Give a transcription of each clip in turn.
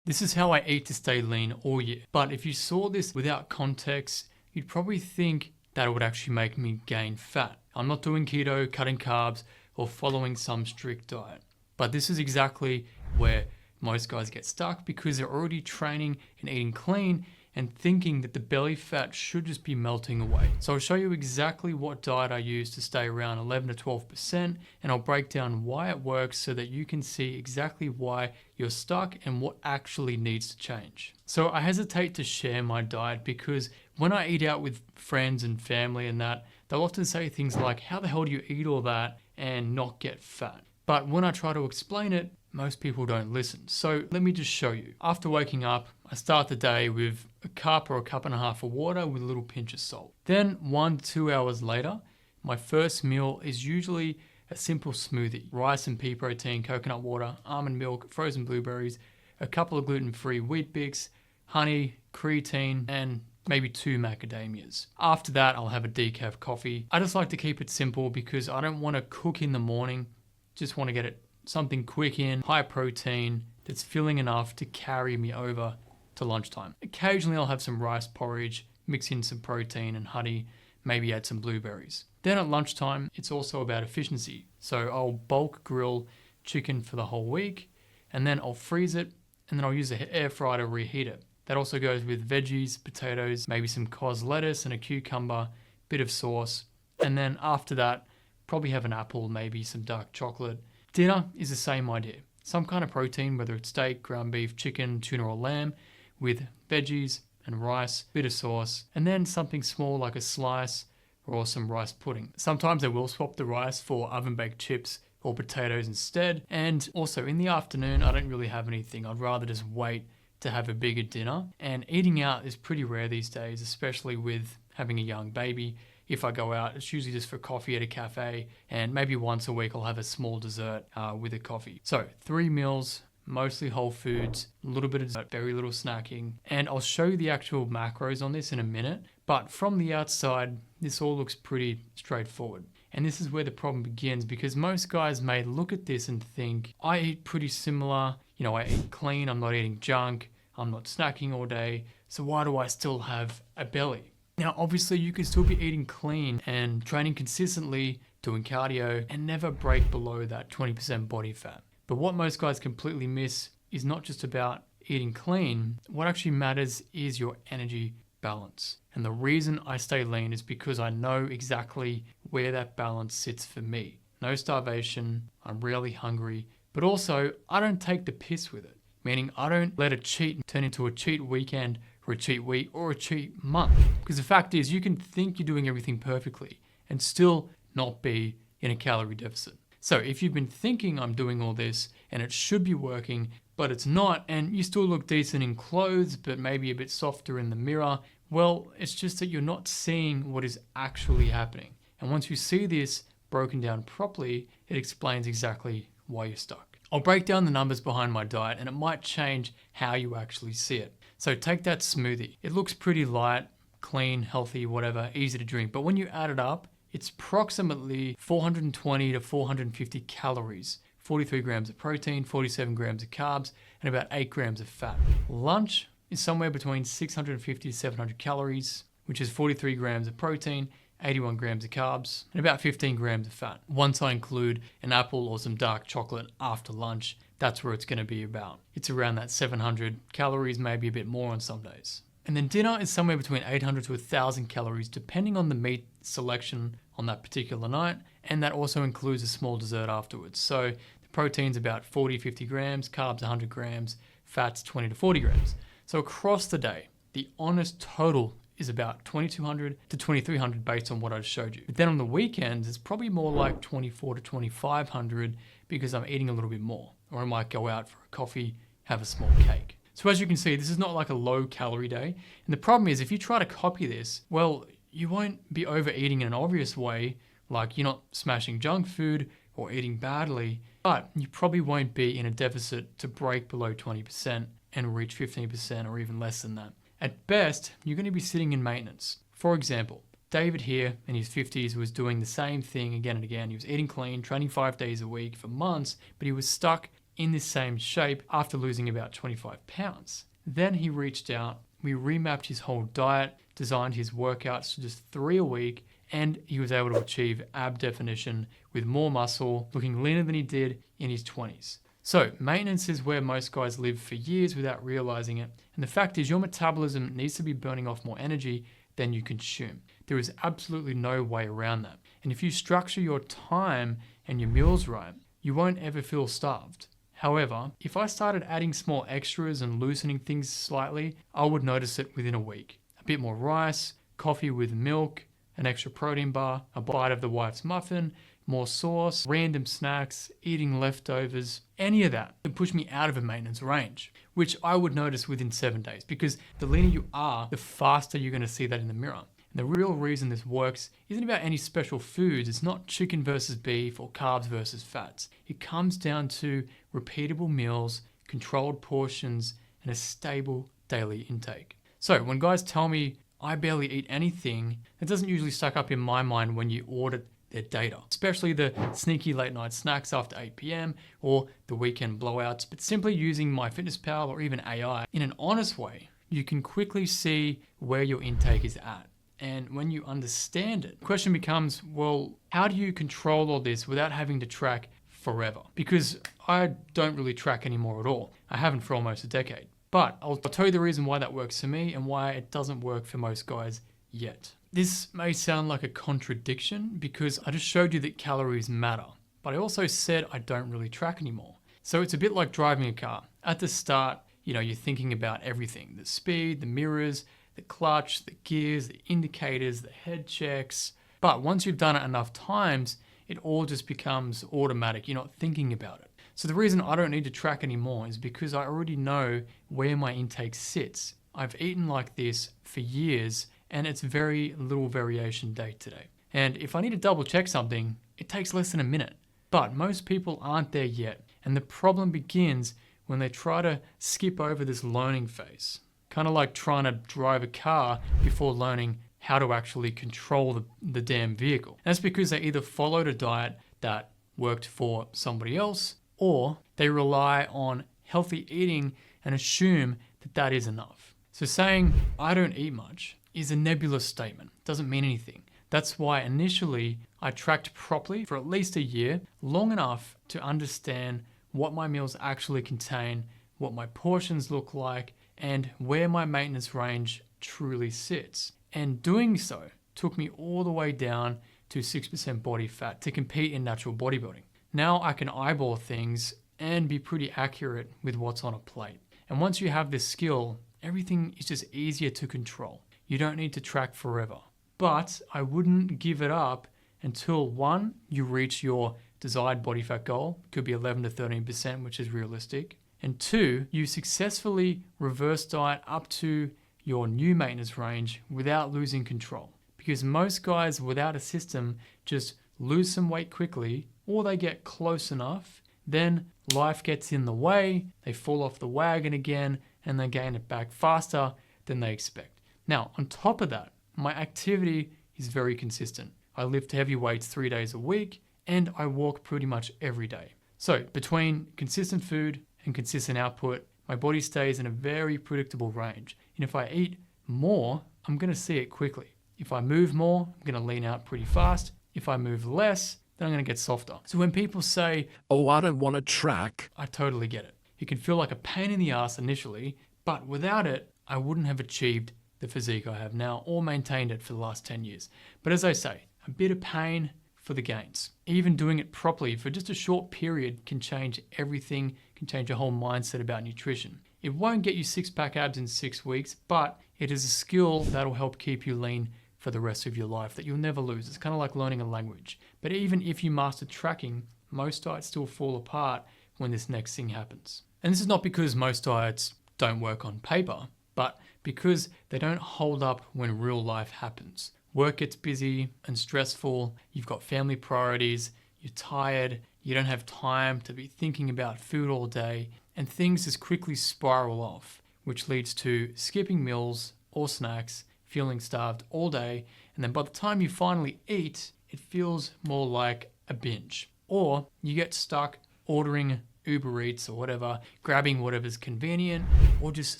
This is how I eat to stay lean all year. But if you saw this without context, you'd probably think that it would actually make me gain fat. I'm not doing keto, cutting carbs, or following some strict diet. But this is exactly where most guys get stuck because they're already training and eating clean and thinking that the belly fat should just be melting away. So I'll show you exactly what diet I use to stay around 11 to 12%, and I'll break down why it works so that you can see exactly why you're stuck and what actually needs to change. So I hesitate to share my diet because when I eat out with friends and family and that, they'll often say things like, how the hell do you eat all that and not get fat? But when I try to explain it, most people don't listen. So let me just show you. After waking up, I start the day with a cup or a cup and a half of water with a little pinch of salt. Then 1 to 2 hours later, my first meal is usually a simple smoothie. Rice and pea protein, coconut water, almond milk, frozen blueberries, a couple of gluten-free Wheat Bix, honey, creatine, and maybe 2 macadamias. After that, I'll have a decaf coffee. I just like to keep it simple because I don't want to cook in the morning. Just want to get it something quick in, high protein, that's filling enough to carry me over to lunchtime. Occasionally I'll have some rice porridge, mix in some protein and honey, maybe add some blueberries. Then at lunchtime, it's also about efficiency. So I'll bulk grill chicken for the whole week, and then I'll freeze it, and then I'll use the air fryer to reheat it. That also goes with veggies, potatoes, maybe some cos lettuce and a cucumber, bit of sauce. And then after that, probably have an apple, maybe some dark chocolate. Dinner is the same idea. Some kind of protein, whether it's steak, ground beef, chicken, tuna or lamb, with veggies and rice, bit of sauce, and then something small like a slice or some rice pudding. Sometimes I will swap the rice for oven-baked chips or potatoes instead. And also in the afternoon, I don't really have anything. I'd rather just wait to have a bigger dinner. And eating out is pretty rare these days, especially with having a young baby. If I go out, it's usually just for coffee at a cafe, and maybe once a week I'll have a small dessert with a coffee. So 3 meals, mostly whole foods, a little bit of dessert, very little snacking. And I'll show you the actual macros on this in a minute. But from the outside, this all looks pretty straightforward. And this is where the problem begins, because most guys may look at this and think, I eat pretty similar, I eat clean, I'm not eating junk, I'm not snacking all day, so why do I still have a belly? Now, obviously you can still be eating clean and training consistently, doing cardio, and never break below that 20% body fat. But what most guys completely miss is not just about eating clean. What actually matters is your energy balance. And the reason I stay lean is because I know exactly where that balance sits for me. No starvation, I'm rarely hungry, but also I don't take the piss with it. Meaning I don't let a cheat turn into a cheat weekend or a cheat week or a cheat month. Because the fact is, you can think you're doing everything perfectly and still not be in a calorie deficit. So if you've been thinking I'm doing all this and it should be working, but it's not, and you still look decent in clothes, but maybe a bit softer in the mirror, well, it's just that you're not seeing what is actually happening. And once you see this broken down properly, it explains exactly why you're stuck. I'll break down the numbers behind my diet and it might change how you actually see it. So take that smoothie. It looks pretty light, clean, healthy, whatever, easy to drink. But when you add it up, it's approximately 420 to 450 calories, 43 grams of protein, 47 grams of carbs, and about 8 grams of fat. Lunch is somewhere between 650 to 700 calories, which is 43 grams of protein, 81 grams of carbs, and about 15 grams of fat. Once I include an apple or some dark chocolate after lunch, that's where it's going to be about. It's around that 700 calories, maybe a bit more on some days. And then dinner is somewhere between 800 to 1,000 calories, depending on the meat selection on that particular night. And that also includes a small dessert afterwards. So the protein's about 40, 50 grams, carbs 100 grams, fats 20 to 40 grams. So across the day, the honest total is about 2,200 to 2,300 based on what I showed you. But then on the weekends, it's probably more like 2,400 to 2,500 because I'm eating a little bit more. Or I might go out for a coffee, have a small cake. So as you can see, this is not like a low calorie day. And the problem is if you try to copy this, well, you won't be overeating in an obvious way, like you're not smashing junk food or eating badly, but you probably won't be in a deficit to break below 20% and reach 15% or even less than that. At best, you're going to be sitting in maintenance. For example, David here in his 50s was doing the same thing again and again. He was eating clean, training 5 days a week for months, but he was stuck in this same shape after losing about 25 pounds. Then he reached out, we remapped his whole diet, designed his workouts to just 3 a week, and he was able to achieve ab definition with more muscle, looking leaner than he did in his 20s. So maintenance is where most guys live for years without realizing it. And the fact is your metabolism needs to be burning off more energy than you consume. There is absolutely no way around that. And if you structure your time and your meals right, you won't ever feel starved. However, if I started adding small extras and loosening things slightly, I would notice it within a week. A bit more rice, coffee with milk, an extra protein bar, a bite of the wife's muffin, more sauce, random snacks, eating leftovers, any of that would push me out of a maintenance range, which I would notice within 7 days, because the leaner you are, the faster you're going to see that in the mirror. And the real reason this works isn't about any special foods. It's not chicken versus beef or carbs versus fats. It comes down to repeatable meals, controlled portions, and a stable daily intake. So when guys tell me I barely eat anything, it doesn't usually stack up in my mind when you audit their data, especially the sneaky late night snacks after 8 p.m. or the weekend blowouts. But simply using MyFitnessPal or even AI in an honest way, you can quickly see where your intake is at. And when you understand it, the question becomes, well, how do you control all this without having to track forever? Because I don't really track anymore at all. I haven't for almost a decade. But I'll tell you the reason why that works for me and why it doesn't work for most guys yet. This may sound like a contradiction because I just showed you that calories matter, but I also said I don't really track anymore. So it's a bit like driving a car. At the start, you're thinking about everything: the speed, the mirrors, the clutch, the gears, the indicators, the head checks. But once you've done it enough times, it all just becomes automatic. You're not thinking about it. So the reason I don't need to track anymore is because I already know where my intake sits. I've eaten like this for years, and it's very little variation day to day. And if I need to double check something, it takes less than a minute. But most people aren't there yet. And the problem begins when they try to skip over this learning phase. Kind of like trying to drive a car before learning how to actually control the damn vehicle. That's because they either followed a diet that worked for somebody else, or they rely on healthy eating and assume that that is enough. So saying, I don't eat much, is a nebulous statement. It doesn't mean anything. That's why initially I tracked properly for at least a year, long enough to understand what my meals actually contain, what my portions look like, and where my maintenance range truly sits. And doing so took me all the way down to 6% body fat to compete in natural bodybuilding. Now I can eyeball things and be pretty accurate with what's on a plate. And once you have this skill, everything is just easier to control. You don't need to track forever. But I wouldn't give it up until 1, you reach your desired body fat goal. It could be 11 to 13%, which is realistic. And 2, you successfully reverse diet up to your new maintenance range without losing control. Because most guys without a system just lose some weight quickly, or they get close enough, then life gets in the way, they fall off the wagon again, and they gain it back faster than they expect. Now, on top of that, my activity is very consistent. I lift heavy weights 3 days a week, and I walk pretty much every day. So between consistent food and consistent output, my body stays in a very predictable range. And if I eat more, I'm going to see it quickly. If I move more, I'm going to lean out pretty fast. If I move less, then I'm going to get softer. So when people say, oh, I don't want to track, I totally get it. It can feel like a pain in the ass initially, but without it, I wouldn't have achieved the physique I have now or maintained it for the last 10 years. But as I say, a bit of pain for the gains. Even doing it properly for just a short period can change everything, can change your whole mindset about nutrition. It won't get you 6-pack abs in 6 weeks, but it is a skill that'll help keep you lean for the rest of your life that you'll never lose. It's kind of like learning a language. But even if you master tracking, most diets still fall apart when this next thing happens. And this is not because most diets don't work on paper, but because they don't hold up when real life happens. Work gets busy and stressful, you've got family priorities, you're tired, you don't have time to be thinking about food all day, and things just quickly spiral off, which leads to skipping meals or snacks, feeling starved all day, and then by the time you finally eat, it feels more like a binge. Or you get stuck ordering Uber Eats or whatever, grabbing whatever's convenient, or just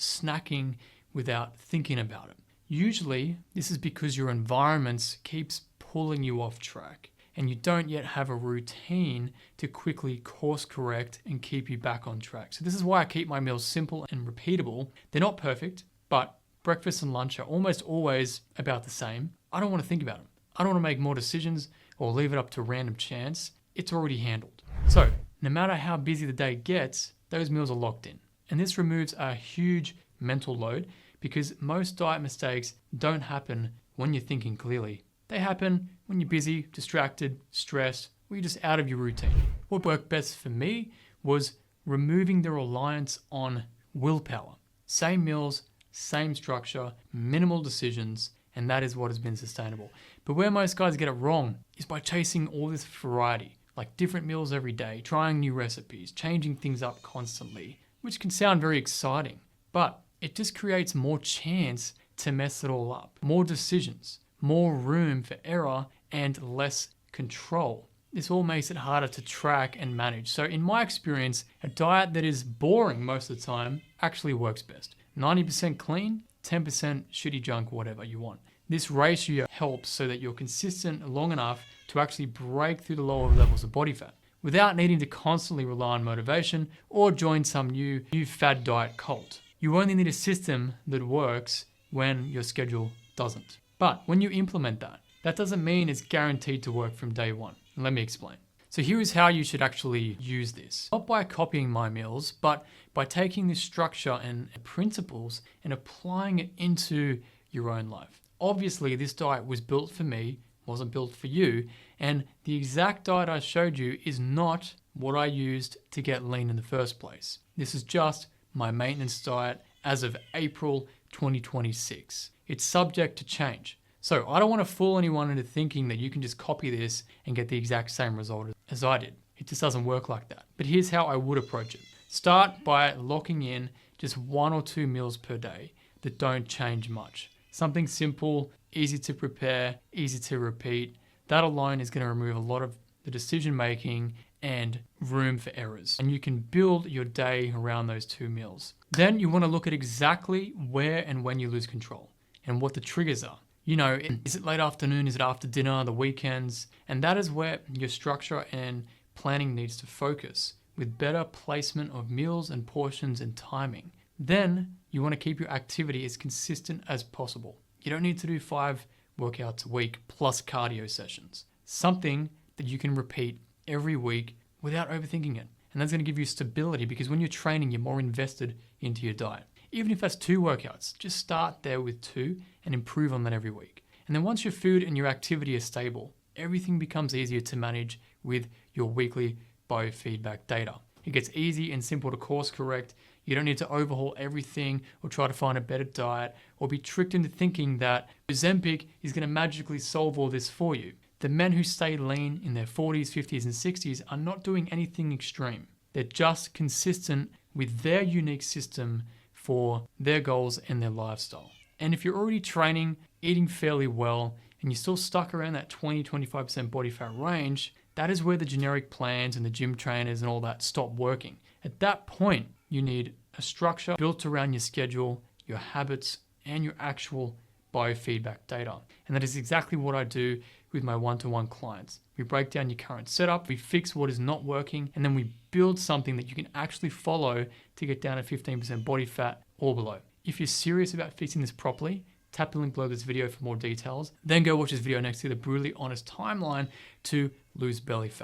snacking without thinking about it. Usually, this is because your environment keeps pulling you off track and you don't yet have a routine to quickly course correct and keep you back on track. So this is why I keep my meals simple and repeatable. They're not perfect, but breakfast and lunch are almost always about the same. I don't want to think about them. I don't want to make more decisions or leave it up to random chance. It's already handled. So no matter how busy the day gets, those meals are locked in. And this removes a huge mental load because most diet mistakes don't happen when you're thinking clearly. They happen when you're busy, distracted, stressed, or you're just out of your routine. What worked best for me was removing the reliance on willpower. Same meals, same structure, minimal decisions, and that is what has been sustainable. But where most guys get it wrong is by chasing all this variety, like different meals every day, trying new recipes, changing things up constantly, which can sound very exciting, but it just creates more chance to mess it all up, more decisions, more room for error, and less control. This all makes it harder to track and manage. So in my experience, a diet that is boring most of the time actually works best. 90% clean, 10% shitty junk, whatever you want. This ratio helps so that you're consistent long enough to actually break through the lower levels of body fat without needing to constantly rely on motivation or join some new fad diet cult. You only need a system that works when your schedule doesn't. But when you implement that doesn't mean it's guaranteed to work from day one. Let me explain. So here is how you should actually use this. Not by copying my meals, but by taking this structure and principles and applying it into your own life. Obviously, this diet was built for me, wasn't built for you, and the exact diet I showed you is not what I used to get lean in the first place. This is just my maintenance diet as of April 2026. It's subject to change. So I don't want to fool anyone into thinking that you can just copy this and get the exact same result as I did. It just doesn't work like that. But here's how I would approach it. Start by locking in just 1 or 2 meals per day that don't change much. Something simple, easy to prepare, easy to repeat. That alone is going to remove a lot of the decision making and room for errors. And you can build your day around those 2 meals. Then you want to look at exactly where and when you lose control and what the triggers are. You know, is it late afternoon? Is it after dinner, the weekends? And that is where your structure and planning needs to focus with better placement of meals and portions and timing. Then you want to keep your activity as consistent as possible. You don't need to do 5 workouts a week plus cardio sessions. Something that you can repeat every week without overthinking it. And that's going to give you stability because when you're training, you're more invested into your diet. Even if that's 2 workouts, just start there with 2 and improve on that every week. And then once your food and your activity are stable, everything becomes easier to manage with your weekly biofeedback data. It gets easy and simple to course correct. You don't need to overhaul everything or try to find a better diet or be tricked into thinking that Ozempic is going to magically solve all this for you. The men who stay lean in their 40s, 50s, and 60s are not doing anything extreme. They're just consistent with their unique system for their goals and their lifestyle. And if you're already training, eating fairly well, and you're still stuck around that 20-25% body fat range, that is where the generic plans and the gym trainers and all that stop working. At that point, you need a structure built around your schedule, your habits, and your actual biofeedback data. And that is exactly what I do with my one-to-one clients. We break down your current setup, we fix what is not working, and then we build something that you can actually follow to get down to 15% body fat or below. If you're serious about fixing this properly, tap the link below this video for more details. Then go watch this video next to the brutally honest timeline to lose belly fat.